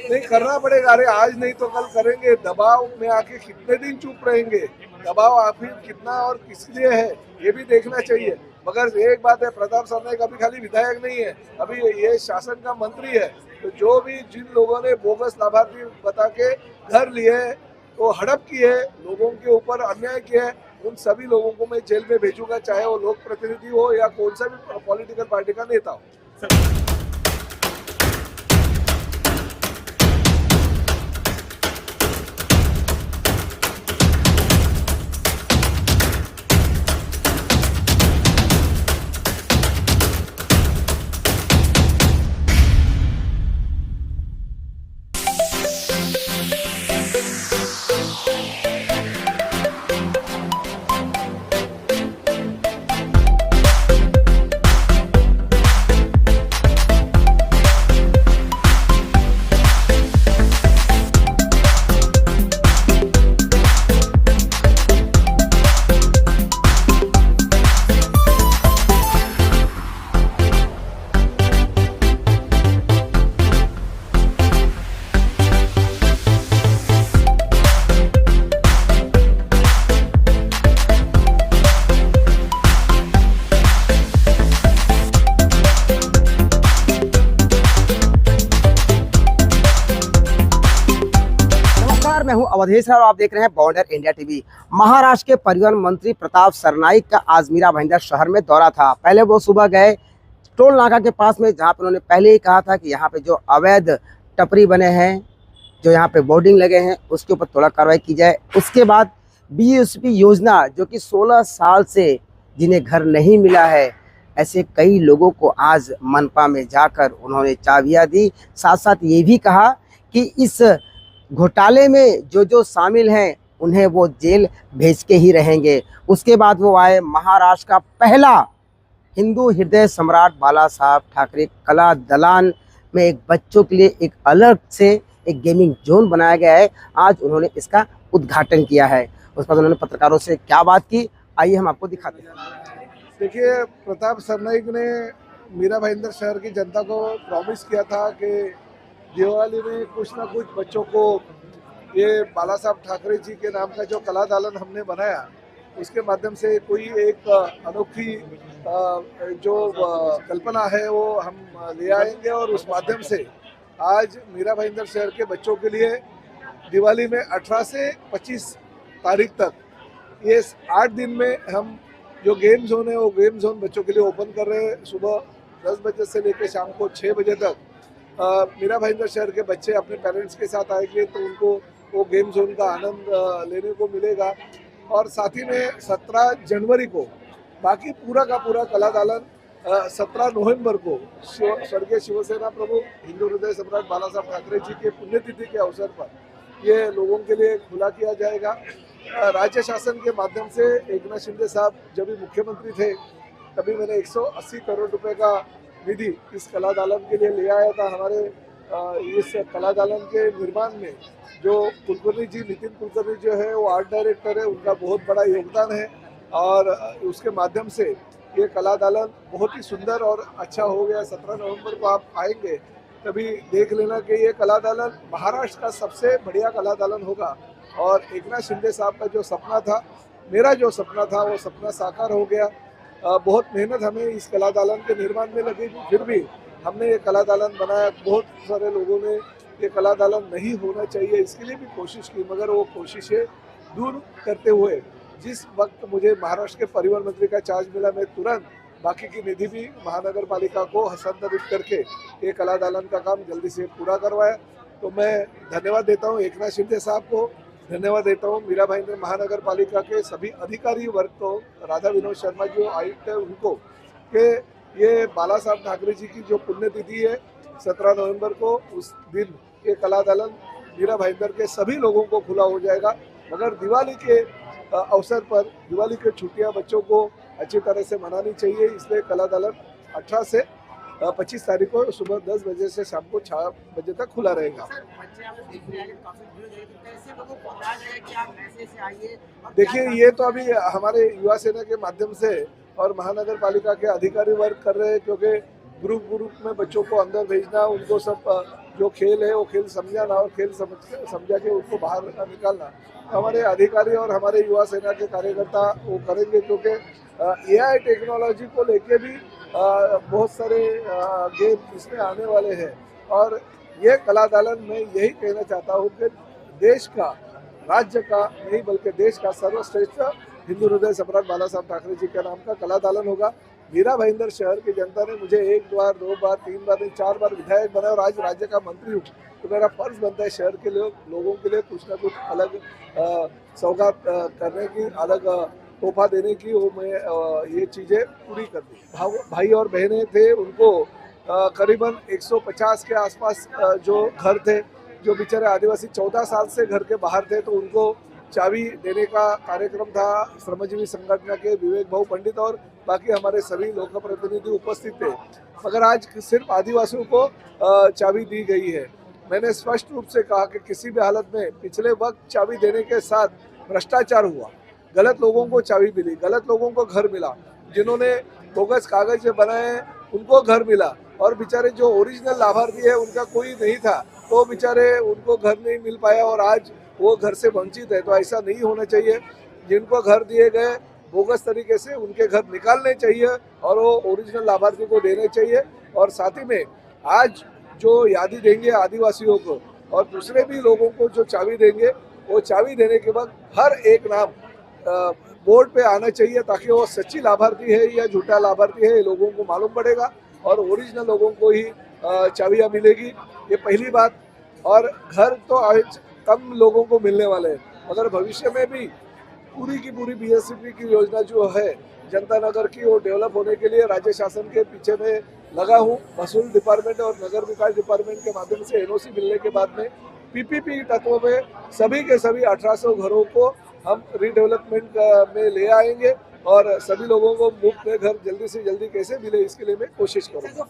नहीं करना पड़ेगा। अरे आज नहीं तो कल करेंगे। दबाव में आके कितने दिन चुप रहेंगे? दबाव आखिर कितना और किस लिए है ये भी देखना चाहिए। मगर एक बात है, प्रताप सरनाईक अभी खाली विधायक नहीं है, अभी ये शासन का मंत्री है। तो जो भी जिन लोगों ने बोगस लाभार्थी बता के घर लिए, तो हड़प किए, लोगों के ऊपर अन्याय किए, उन सभी लोगों को मैं जेल में भेजूंगा, चाहे वो लोक प्रतिनिधि हो या कौन सा भी पॉलिटिकल पार्टी का नेता हो। मैं हूं अवधेश और आप देख रहे हैं बॉर्डर इंडिया टीवी। महाराष्ट्र के परिवहन मंत्री प्रताप सरनाईक का आज मीरा भाईंदर शहर में दौरा था। पहले वो सुबह गए टोल नाका के पास में, जहां पर उन्होंने पहले ही कहा था कि यहाँ पे जो अवैध टपरी बने हैं, जो यहाँ पे बोर्डिंग लगे हैं, उसके ऊपर थोड़ा कार्रवाई की जाए। उसके बाद बीएसपी योजना, जो कि 16 साल से जिन्हें घर नहीं मिला है, ऐसे कई लोगों को आज मनपा में जाकर उन्होंने चाबियां दी। साथ साथ ये भी कहा कि इस घोटाले में जो जो शामिल हैं उन्हें वो जेल भेज के ही रहेंगे। उसके बाद वो आए महाराष्ट्र का पहला हिंदू हृदय सम्राट बाला साहब ठाकरे कला दलान में एक बच्चों के लिए एक अलग से एक गेमिंग जोन बनाया गया है। आज उन्होंने इसका उद्घाटन किया है। उस पर उन्होंने पत्रकारों से क्या बात की, आइए हम आपको दिखाते हैं। देखिए, प्रताप सरनाईक ने मीरा भाईंदर शहर की जनता को प्रॉमिस किया था कि दिवाली में कुछ ना कुछ बच्चों को, ये बाला साहब ठाकरे जी के नाम का जो कला दालन हमने बनाया, उसके माध्यम से कोई एक अनोखी जो कल्पना है वो हम ले आएंगे। और उस माध्यम से आज मीरा भाईंदर शहर के बच्चों के लिए दिवाली में 18 से 25 तारीख तक, ये 8 दिन में हम जो गेम जोन है वो गेम जोन बच्चों के लिए ओपन कर रहे हैं। सुबह 10 बजे से लेकर शाम को 6 बजे तक मीरा भाईंदर शहर के बच्चे अपने पेरेंट्स के साथ आएंगे तो उनको वो गेम जोन का आनंद लेने को मिलेगा। और साथ ही में 17 जनवरी को बाकी पूरा का पूरा कला दालन 17 नवंबर को स्वर्गीय शिवसेना प्रमुख हिंदू हृदय सम्राट बाला साहब ठाकरे जी के पुण्यतिथि के अवसर पर ये लोगों के लिए खुला किया जाएगा। राज्य शासन के माध्यम से एकनाथ शिंदे साहब जब भी मुख्यमंत्री थे, तभी मैंने 180 करोड़ रुपए का निधि इस कला दालन के लिए ले आया था। हमारे इस कला दालन के निर्माण में जो कुलकर्णी जी, नितिन कुलकर्णी जो है वो आर्ट डायरेक्टर है, उनका बहुत बड़ा योगदान है। और उसके माध्यम से ये कला दालन बहुत ही सुंदर और अच्छा हो गया। 17 नवंबर को आप आएंगे तभी देख लेना कि ये कला दालन महाराष्ट्र का सबसे बढ़िया कला दालन होगा। और एकनाथ शिंदे साहब का जो सपना था, मेरा जो सपना था, वो सपना साकार हो गया। बहुत मेहनत हमें इस कला दालन के निर्माण में लगेगी, फिर भी हमने ये कला दालन बनाया। बहुत सारे लोगों ने ये कला दालन नहीं होना चाहिए इसके लिए भी कोशिश की, मगर वो कोशिशें दूर करते हुए जिस वक्त मुझे महाराष्ट्र के परिवहन मंत्री का चार्ज मिला, मैं तुरंत बाकी की निधि भी महानगर पालिका को हस्तांतरित करके ये कला दालन का काम जल्दी से पूरा करवाया। तो मैं धन्यवाद देता हूँ एकनाथ शिंदे साहब को, धन्यवाद देता हूँ मीरा भाईंदर महानगर पालिका के सभी अधिकारी वर्ग को, राधा विनोद शर्मा जो आयुक्त है उनको, कि ये बाला साहब ठाकरे जी की जो पुण्यतिथि है 17 नवंबर को, उस दिन ये कला दालन मीरा भाईंदर के सभी लोगों को खुला हो जाएगा। मगर दिवाली के अवसर पर, दिवाली के छुट्टियां बच्चों को अच्छी तरह से मनानी चाहिए, इसलिए कला दालन 18 से 25 तारीख को सुबह 10 बजे से शाम को 6 बजे तक खुला रहेगा। देखिए, ये तो अभी हमारे युवा सेना के माध्यम से और महानगर पालिका के अधिकारी वर्क कर रहे हैं, क्योंकि ग्रुप में बच्चों को अंदर भेजना, उनको सब जो खेल है वो खेल समझाना और खेल समझा के उसको बाहर निकालना हमारे अधिकारी और हमारे युवा सेना के कार्यकर्ता वो करेंगे, क्योंकि एआई टेक्नोलॉजी को लेके भी बहुत सारे गेम इसमें आने वाले हैं। और ये कला दालन में यही कहना चाहता हूँ कि देश का, राज्य का नहीं बल्कि देश का सर्वश्रेष्ठ हिंदू हृदय सम्राट बाला साहब ठाकरे जी के नाम का कला दालन होगा। मीरा भाईंदर शहर की जनता ने मुझे 1 बार 2 बार 3 बार नहीं 4 बार विधायक बनाया और आज राज्य का मंत्री हूँ, तो मेरा फर्ज बनता है शहर के लोगों के लिए कुछ ना कुछ अलग सौगात करने की, अलग तोहफा देने की, वो मैं ये चीज़ें पूरी कर दी। भाई और बहनें थे, उनको करीबन 150 के आसपास जो घर थे, जो बेचारे आदिवासी 14 साल से घर के बाहर थे, तो उनको चाबी देने का कार्यक्रम था। श्रमजीवी संगठन के विवेक भाऊ पंडित और बाकी हमारे सभी लोक प्रतिनिधि उपस्थित थे, मगर आज सिर्फ आदिवासियों को चाबी दी गई है। मैंने स्पष्ट रूप से कहा कि किसी भी हालत में पिछले वक्त चाबी देने के साथ भ्रष्टाचार हुआ, गलत लोगों को चाबी मिली, गलत लोगों को घर मिला, जिन्होंने बोगस कागज बनाए उनको घर मिला, और बेचारे जो ओरिजिनल लाभार्थी है उनका कोई नहीं था, तो बेचारे उनको घर नहीं मिल पाया और आज वो घर से वंचित है। तो ऐसा नहीं होना चाहिए। जिनको घर दिए गए बोगस तरीके से उनके घर निकालने चाहिए और वो ओरिजिनल लाभार्थी को देने चाहिए। और साथ ही में आज जो यादी देंगे आदिवासियों को और दूसरे भी लोगों को जो चाबी देंगे, वो चाबी देने के बाद हर एक नाम बोर्ड पे आना चाहिए, ताकि वो सच्ची लाभार्थी है या झूठा लाभार्थी है ये लोगों को मालूम पड़ेगा और ओरिजिनल लोगों को ही चाबियाँ मिलेगी। ये पहली बात। और घर तो आज कम लोगों को मिलने वाले हैं, मगर भविष्य में भी पूरी की पूरी बीएससीपी की योजना जो है जनता नगर की, वो डेवलप होने के लिए राज्य शासन के पीछे में लगा हूँ। महसूल डिपार्टमेंट और नगर विकास डिपार्टमेंट के माध्यम से एनओसी मिलने के बाद में पीपीपी तत्वों में सभी के सभी 1800 घरों को हम रीडेवलपमेंट में ले आएंगे और सभी लोगों को मुफ्त में घर जल्दी से जल्दी कैसे मिले इसके लिए मैं कोशिश करूँगा।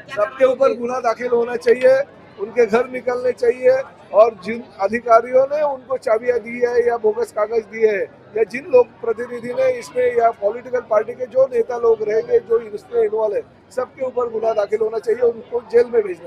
सबके ऊपर गुना दाखिल होना चाहिए, उनके घर निकलने चाहिए, और जिन अधिकारियों ने उनको चाबियां दी है या बोगस कागज दिए हैं या जिन लोग प्रतिनिधि ने इसमें या पॉलिटिकल पार्टी के जो नेता लोग रहेंगे जो इसमें इन्वॉल्व है, सबके ऊपर गुना दाखिल होना चाहिए, उनको जेल में भेजना